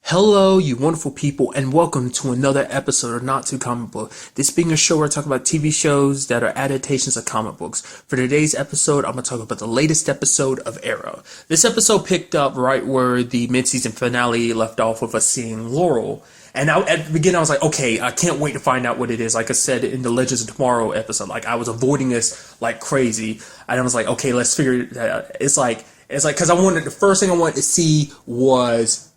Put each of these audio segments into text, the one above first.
Hello, you wonderful people, and welcome to another episode of Not Too Comic Book. This being a show where I talk about TV shows that are adaptations of comic books. For today's episode, I'm going to talk about the latest episode of Arrow. This episode picked up right where the mid-season finale left off with us seeing Laurel. And at the beginning, I was like, okay, I can't wait to find out what it is. Like I said in the Legends of Tomorrow episode, like I was avoiding this like crazy. And I was like, okay, let's figure it out. It's like, because the first thing I wanted to see was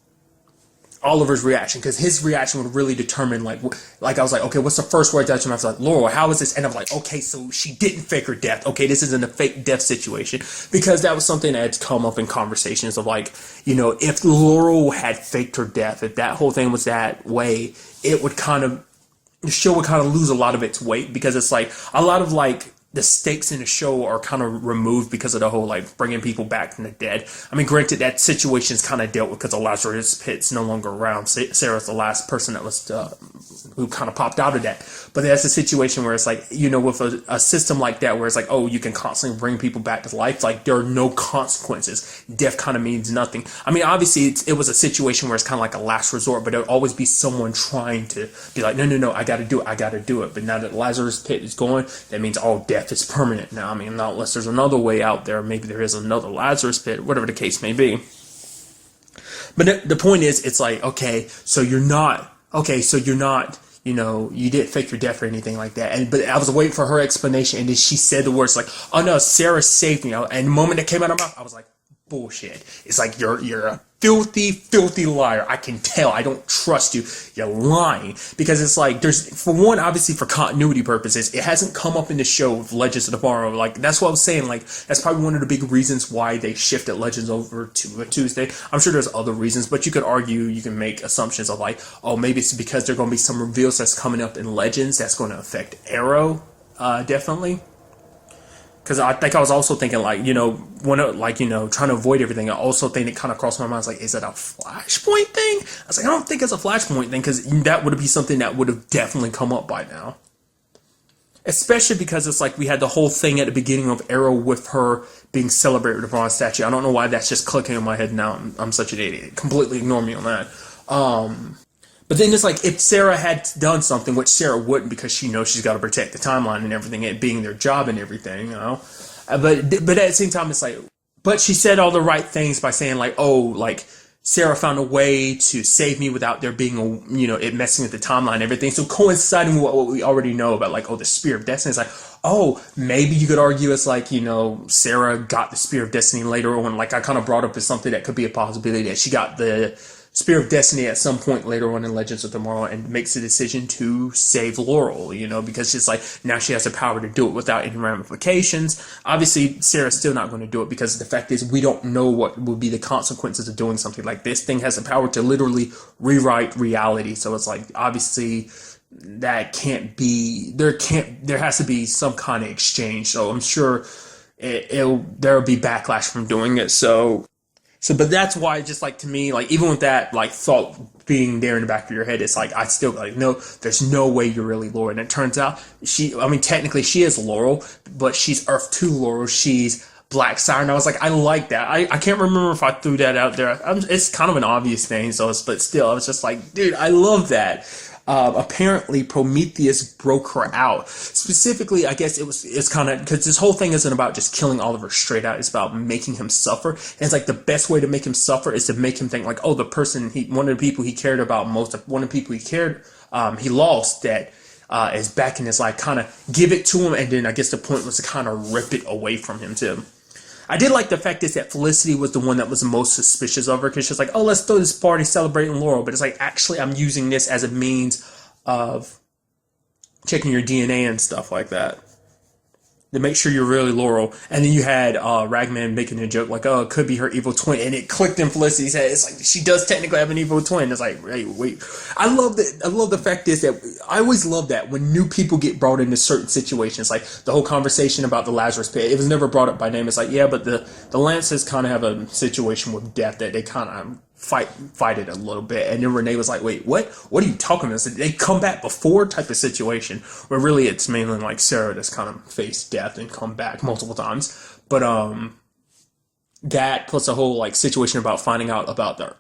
Oliver's reaction, because his reaction would really determine like I was like, okay, what's the first word that I was like, Laurel, how is this? And I was like, okay, so she didn't fake her death. Okay, this isn't a fake death situation, because that was something that had come up in conversations of like, if Laurel had faked her death, if that whole thing was that way, it would the show would kind of lose a lot of its weight, because it's like a lot of like the stakes in the show are kind of removed because of the whole like bringing people back from the dead. I mean, granted, that situation is kind of dealt with because Lazarus Pit's no longer around. Sarah's the last person that was who kind of popped out of that. But that's a situation where it's like, with a system like that where it's like, oh, you can constantly bring people back to life. Like there are no consequences. Death kind of means nothing. I mean, obviously it was a situation where it's kind of like a last resort, but there'll always be someone trying to be like, no, I got to do it. But now that Lazarus Pit is gone, that means all death is permanent now. I mean, not unless there's another way out there. Maybe there is another Lazarus Pit, whatever the case may be. But the point is, it's like, okay, so you're not, you didn't fake your death or anything like that. But I was waiting for her explanation, and then she said the words like, oh no, Sarah saved me. And the moment that came out of her mouth, I was like, bullshit. It's like, you're a filthy liar. I can tell. I don't trust you. You're lying. Because it's like, for one, obviously for continuity purposes, it hasn't come up in the show of Legends of Tomorrow. Like, that's what I was saying. Like, that's probably one of the big reasons why they shifted Legends over to a Tuesday. I'm sure there's other reasons, but you could argue, you can make assumptions of like, oh, maybe it's because there are going to be some reveals that's coming up in Legends that's going to affect Arrow, definitely. Because I think I was also thinking, like, trying to avoid everything. I also think it kind of crossed my mind. I was like, is it a Flashpoint thing? I was like, I don't think it's a Flashpoint thing, because that would be something that would have definitely come up by now. Especially because it's like we had the whole thing at the beginning of Arrow with her being celebrated with a bronze statue. I don't know why that's just clicking in my head now. I'm such an idiot. Completely ignore me on that. But then it's like, if Sarah had done something, which Sarah wouldn't, because she knows she's got to protect the timeline and everything, it being their job and everything, But at the same time, it's like, but she said all the right things by saying like, oh, like Sarah found a way to save me without there being it messing with the timeline and everything. So coinciding with what we already know about like, oh, the Spear of Destiny is like, oh, maybe you could argue it's like, Sarah got the Spear of Destiny later on. Like I kind of brought up as something that could be a possibility, that she got the Spear of Destiny at some point later on in Legends of Tomorrow and makes a decision to save Laurel, because she's like, now she has the power to do it without any ramifications. Obviously, Sarah's still not going to do it, because the fact is we don't know what will be the consequences of doing something like this. Thing has the power to literally rewrite reality. So it's like, obviously that can't be, there has to be some kind of exchange. So I'm sure there'll be backlash from doing it. But that's why, just like, to me, like, even with that, like, thought being there in the back of your head, it's like, I still, like, no, there's no way you're really Laurel. And it turns out technically she is Laurel, but she's Earth 2 Laurel. She's Black Siren. I was like, I like that. I can't remember if I threw that out there. It's kind of an obvious thing, but still, I was just like, dude, I love that. Apparently Prometheus broke her out. Specifically, I guess it's kind of, because this whole thing isn't about just killing Oliver straight out. It's about making him suffer. And it's like the best way to make him suffer is to make him think like, oh, the person one of the people he cared about most, one of the people he lost, that is back in his life, kind of give it to him. And then I guess the point was to kind of rip it away from him too. I did like the fact is that Felicity was the one that was the most suspicious of her, because she's like, oh, let's throw this party celebrating Laurel. But it's like, actually, I'm using this as a means of checking your DNA and stuff like that, to make sure you're really Laurel. And then you had Ragman making a joke like, oh, it could be her evil twin. And it clicked in Felicity's head. It's like, she does technically have an evil twin. It's like, wait. I love the fact is that I always love that when new people get brought into certain situations, like the whole conversation about the Lazarus Pit. It was never brought up by name. It's like, yeah, but the Lancers kind of have a situation with death that they kind of fight it a little bit. And then Renee was like, wait, what are you talking about? They come back before type of situation, where really it's mainly like Sarah that's kind of faced death and come back multiple times. But that plus a whole like situation about finding out about the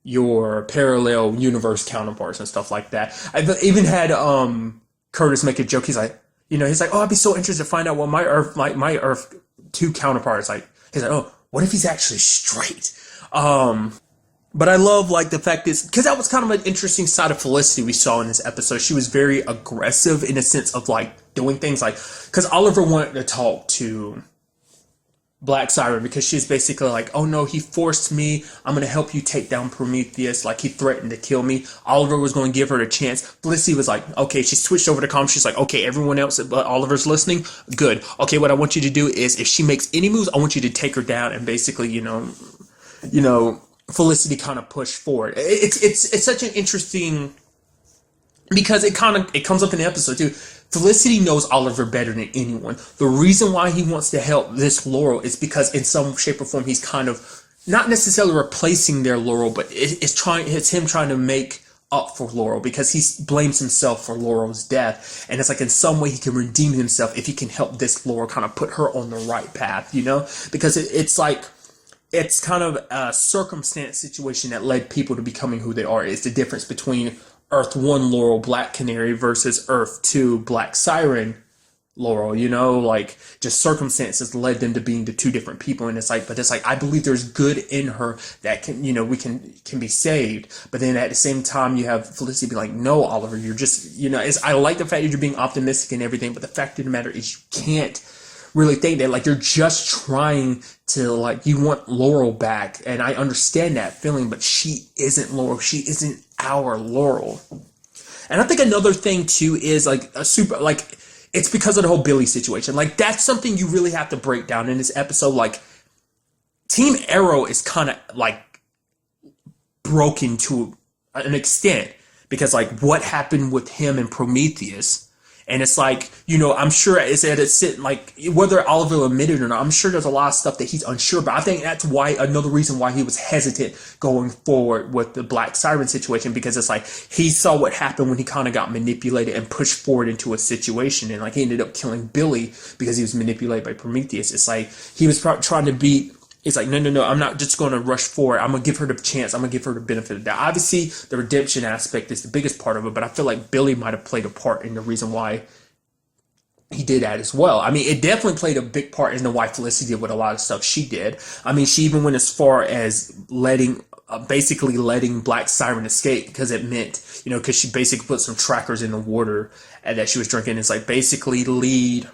your parallel universe counterparts and stuff like that. I've even had Curtis make a joke. He's like, he's like, oh, I'd be so interested to find out what my Earth 2 counterparts like. He's like, oh, what if he's actually straight? But I love like the fact is because that was kind of an interesting side of Felicity we saw in this episode. She was very aggressive in a sense of like doing things like because Oliver wanted to talk to Black Siren because she's basically like, oh no, he forced me. I'm going to help you take down Prometheus. Like he threatened to kill me. Oliver was going to give her a chance. Felicity was like, okay, she switched over to calm. She's like, okay, everyone else but Oliver's listening. Good. Okay, what I want you to do is if she makes any moves, I want you to take her down and basically, Felicity kind of pushed forward. It's such an interesting because it comes up in the episode too. Felicity knows Oliver better than anyone. The reason why he wants to help this Laurel is because in some shape or form he's kind of not necessarily replacing their Laurel, but it's him trying to make up for Laurel because he blames himself for Laurel's death, and it's like in some way he can redeem himself if he can help this Laurel kind of put her on the right path, because it's like it's kind of a circumstance situation that led people to becoming who they are. It's the difference between Earth 1 Laurel Black Canary versus Earth 2 Black Siren Laurel, like just circumstances led them to being the two different people. And it's like, I believe there's good in her that can, we can be saved. But then at the same time, you have Felicity be like, no, Oliver, you're just, I like the fact that you're being optimistic and everything, but the fact of the matter is you can't really think that like you're just trying to like you want Laurel back, and I understand that feeling, but she isn't Laurel. She isn't our Laurel. And I think another thing too is like it's because of the whole Billy situation. Like that's something you really have to break down in this episode. Like Team Arrow is kind of like broken to an extent because like what happened with him and Prometheus. And it's like, I'm sure like whether Oliver admitted or not, I'm sure there's a lot of stuff that he's unsure. But I think that's why another reason why he was hesitant going forward with the Black Siren situation, because it's like he saw what happened when he kind of got manipulated and pushed forward into a situation. And like he ended up killing Billy because he was manipulated by Prometheus. It's like he was trying to be. It's like, no, I'm not just going to rush forward. I'm going to give her the chance. I'm going to give her the benefit of the doubt. Obviously, the redemption aspect is the biggest part of it, but I feel like Billy might have played a part in the reason why he did that as well. I mean, it definitely played a big part in the why Felicity did with a lot of stuff she did. I mean, she even went as far as basically letting Black Siren escape because it meant, because she basically put some trackers in the water that she was drinking. It's like basically lead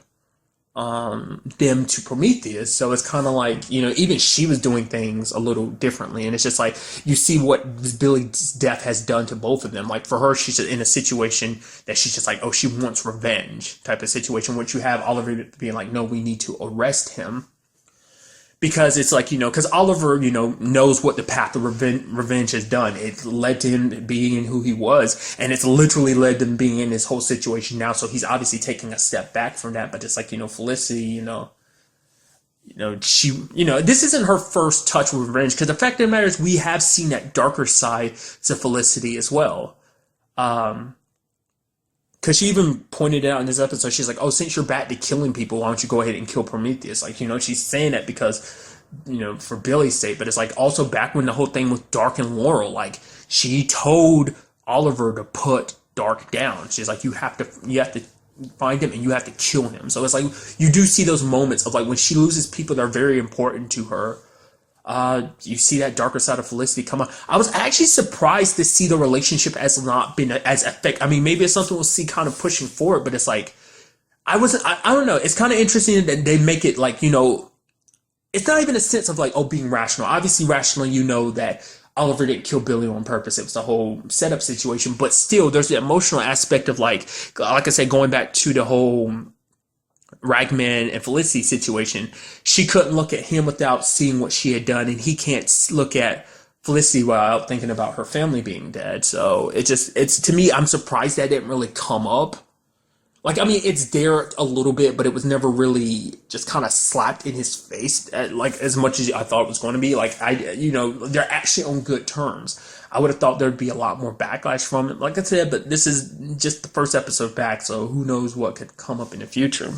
them to Prometheus. So it's kind of like, even she was doing things a little differently. And it's just like, you see what Billy's death has done to both of them. Like for her, she's in a situation that she's just like, oh, she wants revenge type of situation, which you have Oliver being like, no, we need to arrest him. Because it's like, because Oliver, knows what the path of revenge has done. It led to him being who he was. And it's literally led to him being in this whole situation now. So he's obviously taking a step back from that. But it's like, Felicity, she, this isn't her first touch with revenge. Because the fact of the matter is we have seen that darker side to Felicity as well. Because she even pointed out in this episode, she's like, oh, since you're back to killing people, why don't you go ahead and kill Prometheus? Like, she's saying that because, for Billy's sake. But it's like also back when the whole thing with Dark and Laurel, like she told Oliver to put Dark down. She's like, you have to find him and you have to kill him. So it's like, you do see those moments of like when she loses people that are very important to her. You see that darker side of Felicity come on. I was actually surprised to see the relationship as not been as effective. I mean, maybe it's something we'll see kind of pushing forward, but it's like, I don't know. It's kind of interesting that they make it like, it's not even a sense of like, oh, being rational. Obviously rationally, that Oliver didn't kill Billy on purpose. It was the whole setup situation, but still there's the emotional aspect of like I said, going back to the whole Ragman and Felicity situation, she couldn't look at him without seeing what she had done, and he can't look at Felicity without thinking about her family being dead. So it's to me, I'm surprised that didn't really come up. Like, I mean, it's there a little bit, but it was never really just kind of slapped in his face like as much as I thought it was going to be. Like they're actually on good terms. I would have thought there'd be a lot more backlash from it, like I said, but this is just the first episode back, so who knows what could come up in the future.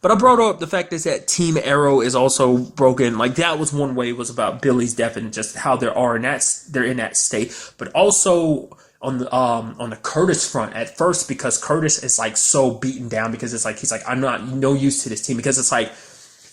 But I brought up the fact is that Team Arrow is also broken. Like that was one way, was about Billy's death and just how they're in that state. But also on the Curtis front at first, because Curtis is like so beaten down, because it's like he's like, I'm not no use to this team, because it's like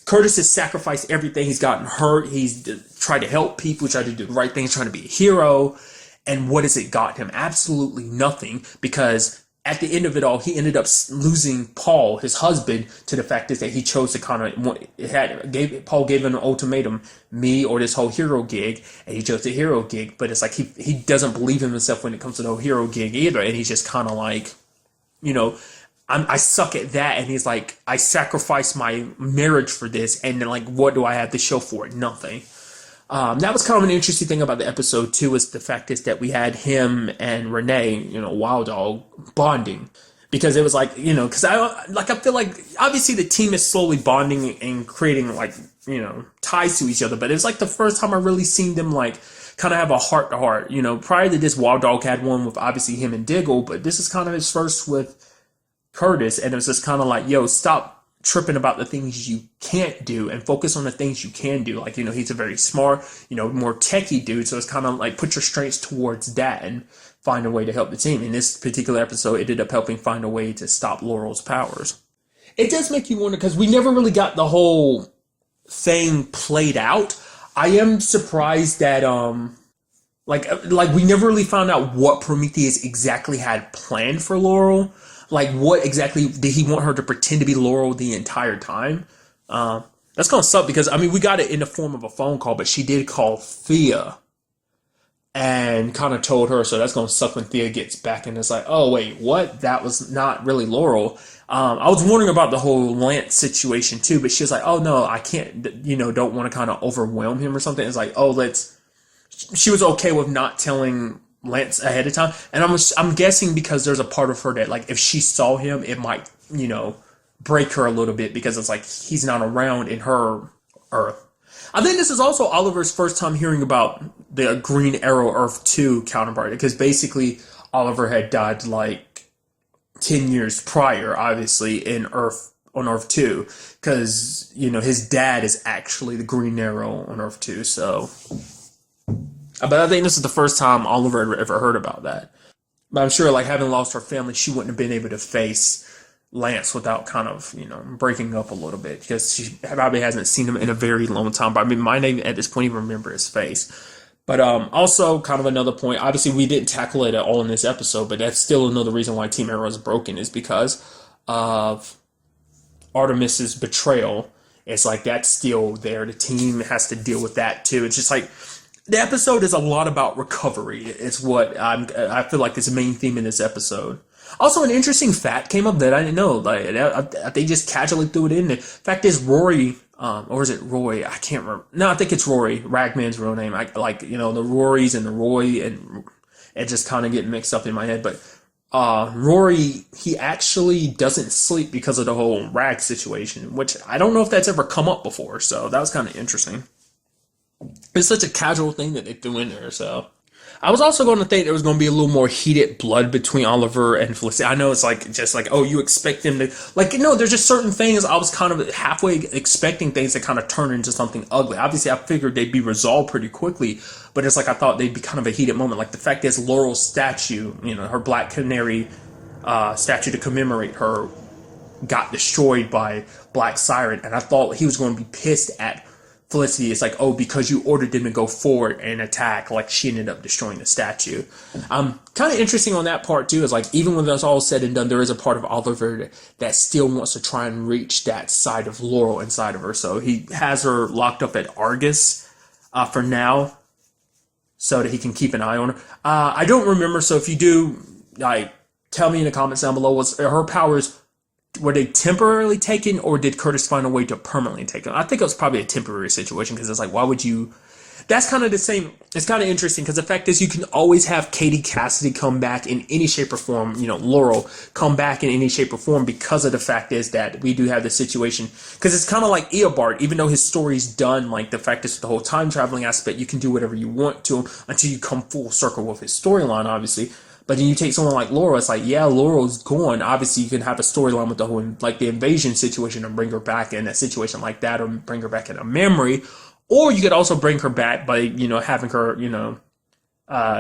Curtis has sacrificed everything. He's gotten hurt. He's tried to help people, tried to do the right thing, trying to be a hero. And what has it got him? Absolutely nothing, because at the end of it all, he ended up losing Paul, his husband, to the fact is that he chose to kind of Paul gave him an ultimatum, me or this whole hero gig, and he chose the hero gig. But it's like he doesn't believe in himself when it comes to the whole hero gig either, and he's just kind of like, you know, I suck at that, and he's like, I sacrificed my marriage for this, and then like, what do I have to show for it? Nothing. That was kind of an interesting thing about the episode too, is the fact is that we had him and Renee, you know, Wild Dog, bonding, because it was like, you know, because I feel like obviously the team is slowly bonding and creating like, you know, ties to each other, but it was like the first time I really seen them like kind of have a heart to heart. You know, prior to this, Wild Dog had one with obviously him and Diggle, but this is kind of his first with Curtis, and it was just kind of like, yo, stop tripping about the things you can't do and focus on the things you can do. Like, you know, he's a very smart, you know, more techie dude, so it's kind of like put your strengths towards that and find a way to help the team. In this particular episode, it ended up helping find a way to stop Laurel's powers. It does make you wonder, because we never really got the whole thing played out. I am surprised that like we never really found out what Prometheus exactly had planned for Laurel. Like, what exactly did he want her to pretend to be Laurel the entire time? That's gonna suck, because I mean, we got it in the form of a phone call, but she did call Thea and kind of told her, so that's gonna suck when Thea gets back and it's like, oh wait, what? That was not really Laurel. I was wondering about the whole Lance situation too, but she was like, oh no, I can't, you know, don't want to kind of overwhelm him or something. It's like, oh, she was okay with not telling Lance ahead of time, and I'm guessing because there's a part of her that, like, if she saw him, it might, you know, break her a little bit, because it's like he's not around in her Earth. I think this is also Oliver's first time hearing about the Green Arrow Earth 2 counterpart, because basically Oliver had died like 10 years prior, obviously, on Earth 2, because, you know, his dad is actually the Green Arrow on Earth 2, so. But I think this is the first time Oliver had ever heard about that. But I'm sure, like, having lost her family, she wouldn't have been able to face Lance without kind of, you know, breaking up a little bit, because she probably hasn't seen him in a very long time. But I mean, might even at this point even remember his face. But also, kind of another point, obviously we didn't tackle it at all in this episode, but that's still another reason why Team Arrow is broken, is because of Artemis's betrayal. It's like, that's still there. The team has to deal with that too. It's just like, the episode is a lot about recovery. It's what I feel like is the main theme in this episode. Also, an interesting fact came up that I didn't know. Like, they just casually threw it in. The fact is, Rory, or is it Roy? I can't remember. No, I think it's Rory. Ragman's real name. You know, the Rorys and the Roy, and it just kind of get mixed up in my head. But Rory, he actually doesn't sleep because of the whole Rag situation, which I don't know if that's ever come up before. So that was kind of interesting. It's such a casual thing that they threw in there, so. I was also going to think there was going to be a little more heated blood between Oliver and Felicity. I know it's like, just like, oh, you expect them to, like, you know, there's just certain things I was kind of halfway expecting things to kind of turn into something ugly. Obviously, I figured they'd be resolved pretty quickly, but it's like I thought they'd be kind of a heated moment. Like, the fact is, Laurel's statue, you know, her Black Canary statue to commemorate her, got destroyed by Black Siren, and I thought he was going to be pissed at Felicity. It's like, oh, because you ordered them to go forward and attack, like, she ended up destroying the statue. Kind of interesting on that part too, is like, even when that's all said and done, there is a part of Oliver that still wants to try and reach that side of Laurel inside of her. So he has her locked up at Argus for now, so that he can keep an eye on her. I don't remember, so if you do, like, tell me in the comments down below, was her powers, were they temporarily taken, or did Curtis find a way to permanently take them? I think it was probably a temporary situation, because it's like, why would you? That's kind of the same. It's kind of interesting, because the fact is, you can always have Katie Cassidy come back in any shape or form, you know, Laurel come back in any shape or form, because of the fact is that we do have this situation. Because it's kind of like Eobard, even though his story's done, like, the fact is, the whole time traveling aspect, you can do whatever you want to him until you come full circle with his storyline, obviously. But then you take someone like Laura, it's like, yeah, Laura's gone. Obviously, you can have a storyline with the whole, like, the invasion situation and bring her back in a situation like that, or bring her back in a memory. Or you could also bring her back by, having her,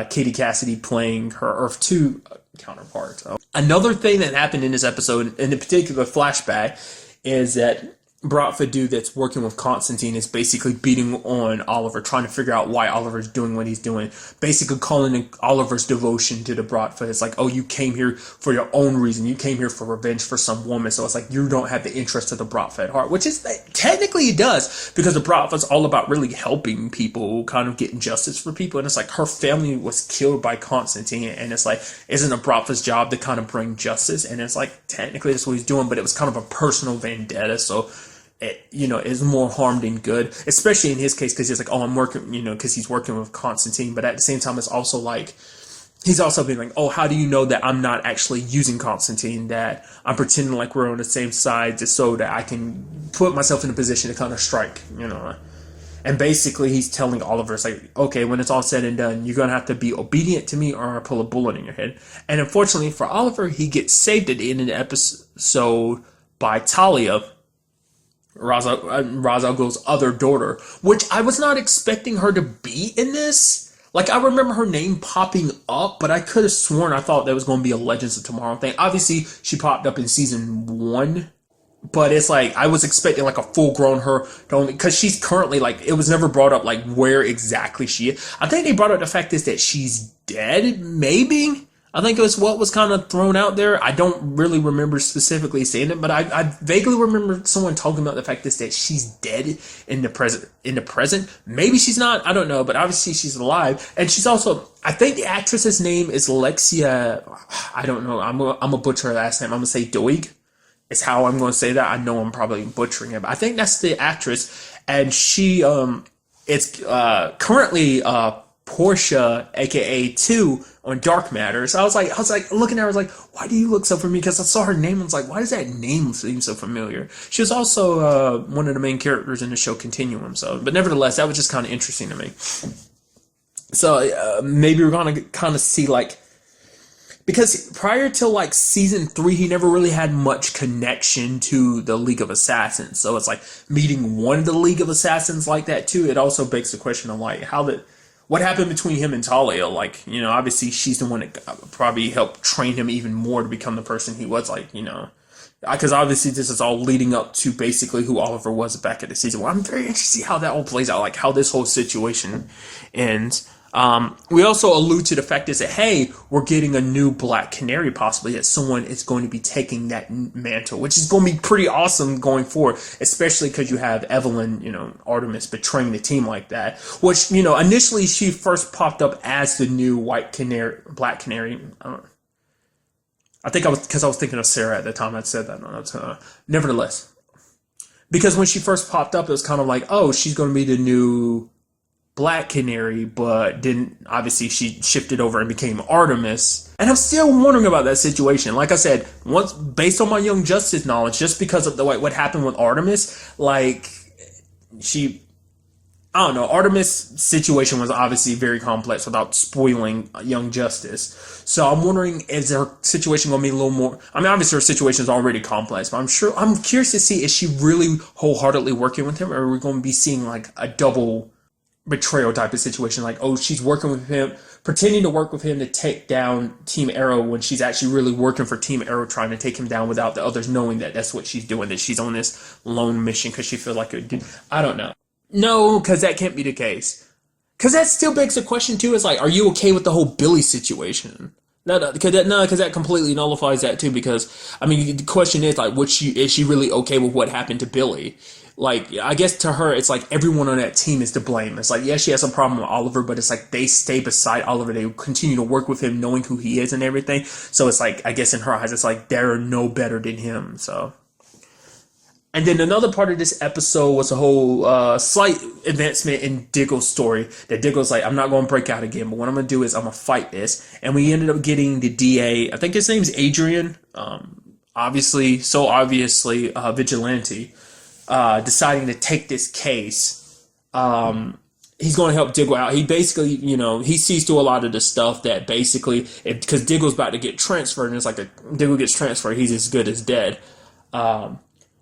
Katie Cassidy playing her Earth 2 counterpart. Another thing that happened in this episode, in the particular flashback, is that Bratva that's working with Constantine is basically beating on Oliver, trying to figure out why Oliver's doing what he's doing. Basically calling Oliver's devotion to the Bratva. It's like, oh, you came here for your own reason. You came here for revenge for some woman. So it's like, you don't have the interest of the Bratva at heart, which is, technically it does, because the Bratva's all about really helping people, kind of getting justice for people. And it's like, her family was killed by Constantine, and it's like, isn't a Bratva's job to kind of bring justice? And it's like, technically that's what he's doing, but it was kind of a personal vendetta. So is more harm than good, especially in his case, because he's like, oh, I'm working, because he's working with Constantine. But at the same time, it's also like, he's also being like, oh, how do you know that I'm not actually using Constantine, that I'm pretending like we're on the same side just so that I can put myself in a position to kind of strike, And basically, he's telling Oliver, it's like, okay, when it's all said and done, you're going to have to be obedient to me or I'll pull a bullet in your head. And unfortunately for Oliver, he gets saved at the end of the episode by Talia, Ra's al Ghul's other daughter, which I was not expecting her to be in this. Like, I remember her name popping up, but I could have sworn I thought that was going to be a Legends of Tomorrow thing. Obviously, she popped up in season 1, but it's like, I was expecting like a full-grown her, because she's currently, like, it was never brought up, like, where exactly she is. I think they brought up the fact is that she's dead, maybe? I think it was what was kind of thrown out there. I don't really remember specifically saying it, but I vaguely remember someone talking about the fact that she's dead in the present. Maybe she's not. I don't know, but obviously she's alive, and she's also. I think the actress's name is Alexia. I don't know. I'm a butcher her last name. I'm gonna say Doig. Is how I'm gonna say that. I know I'm probably butchering it, but I think that's the actress, and she it's currently Portia, aka 2, on Dark Matter. So I was like looking at her, I was like, why do you look so familiar? Because I saw her name and I was like, why does that name seem so familiar? She was also one of the main characters in the show Continuum. So, but nevertheless, that was just kind of interesting to me. So maybe we're gonna kind of see, like, because prior to like season 3, he never really had much connection to the League of Assassins. So it's like meeting one of the League of Assassins like that too. It also begs the question of like what happened between him and Talia? Like, obviously she's the one that probably helped train him even more to become the person he was, like, because obviously this is all leading up to basically who Oliver was back at the season 1. I'm very interested to see how that all plays out, like how this whole situation ends. We also allude to the fact that, hey, we're getting a new Black Canary, possibly, that someone is going to be taking that mantle, which is going to be pretty awesome going forward, especially because you have Evelyn, Artemis betraying the team like that, which, initially she first popped up as the new Black Canary. I think I was thinking of Sarah at the time I said that. No, nevertheless, because when she first popped up, it was kind of like, oh, she's going to be the new Black Canary, but then obviously she shifted over and became Artemis. And I'm still wondering about that situation. Like I said, once based on my Young Justice knowledge, just because of what happened with Artemis, like Artemis' situation was obviously very complex without spoiling Young Justice. So I'm wondering, is her situation going to be a little more, obviously her situation is already complex, but I'm curious to see, is she really wholeheartedly working with him, or are we going to be seeing like a double betrayal type of situation, like, oh, she's working with him, pretending to work with him to take down Team Arrow when she's actually really working for Team Arrow, trying to take him down without the others knowing that that's what she's doing, that she's on this lone mission because she feels like I don't know. No, because that can't be the case. Because that still begs the question too, is like, are you okay with the whole Billy situation? No, because that completely nullifies that too, because, the question is, like, is she really okay with what happened to Billy? Like, I guess to her, it's like everyone on that team is to blame. It's like, yeah, she has a problem with Oliver, but it's like they stay beside Oliver. They continue to work with him, knowing who he is and everything. So it's like, I guess in her eyes, it's like they're no better than him. So, and then another part of this episode was a whole slight advancement in Diggle's story. That Diggle's like, I'm not going to break out again, but what I'm going to do is I'm going to fight this. And we ended up getting the DA. I think his name's Adrian. Obviously vigilante. Deciding to take this case, he's going to help Diggle out. He basically, he sees through a lot of the stuff that basically, because Diggle's about to get transferred, and it's like Diggle gets transferred, he's as good as dead.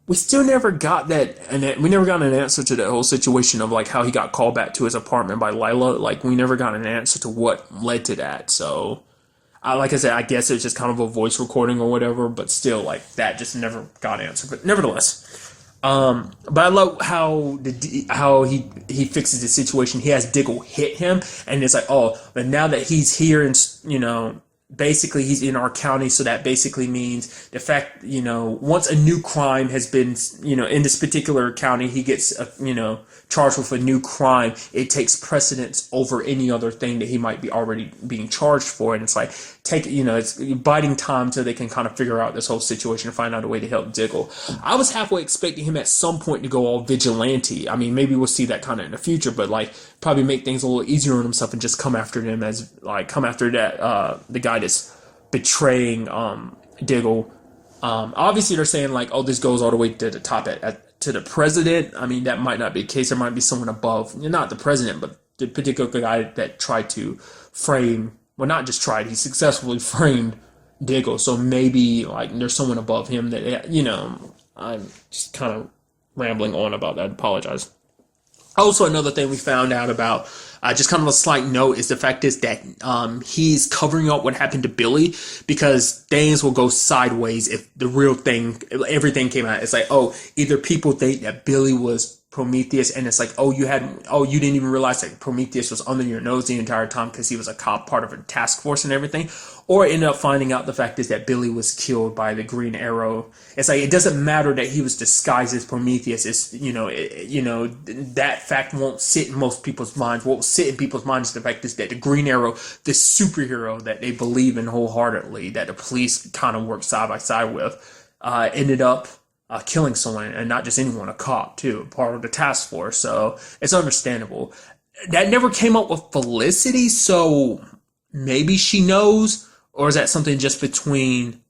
We still never got that, and we never got an answer to that whole situation of like how he got called back to his apartment by Lila. Like, we never got an answer to what led to that. So, like I said, I guess it's just kind of a voice recording or whatever, but still, like, that just never got answered. But nevertheless, but I love how he fixes the situation. He has Diggle hit him, and it's like, oh, but now that he's here, and basically he's in our county, so that basically means the fact, once a new crime has been, in this particular county, he gets, charged with a new crime, it takes precedence over any other thing that he might be already being charged for. And it's like, it's biding time till they can kind of figure out this whole situation and find out a way to help Diggle. I was halfway expecting him at some point to go all vigilante. I mean, maybe we'll see that kind of in the future, but like probably make things a little easier on himself and just come after them come after that, the guy that's betraying, Diggle. Obviously they're saying like, oh, this goes all the way to the top to the president. I mean, that might not be the case. There might be someone above, not the president, but the particular guy that tried to frame, well, not just tried, he successfully framed Diggle. So maybe like there's someone above him that, I'm just kind of rambling on about that. I apologize. Also, another thing we found out about, just kind of a slight note, is the fact is that he's covering up what happened to Billy, because things will go sideways if the real thing, everything came out. It's like, oh, either people think that Billy was Prometheus, and it's like, you didn't even realize that Prometheus was under your nose the entire time because he was a cop, part of a task force and everything, or end up finding out the fact is that Billy was killed by the Green Arrow. It's like, it doesn't matter that he was disguised as Prometheus. It's, that fact won't sit in most people's minds. What will sit in people's minds is the fact is that the Green Arrow, this superhero that they believe in wholeheartedly, that the police kind of work side by side with, ended up killing someone, and not just anyone, a cop too, part of the task force. So it's understandable. That never came up with Felicity, so maybe she knows, or is that something just between?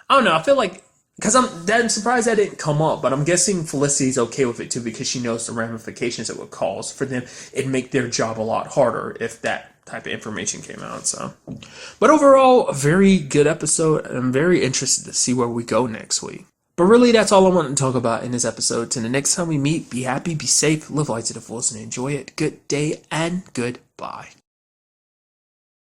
I don't know. I feel like, because I'm surprised that didn't come up, but I'm guessing Felicity's okay with it too, because she knows the ramifications it would cause for them. It'd make their job a lot harder if that type of information came out. So, but overall, a very good episode. I'm very interested to see where we go next week. But really, that's all I want to talk about in this episode. Till the next time we meet, be happy, be safe, live life to the fullest, and enjoy it. Good day and goodbye.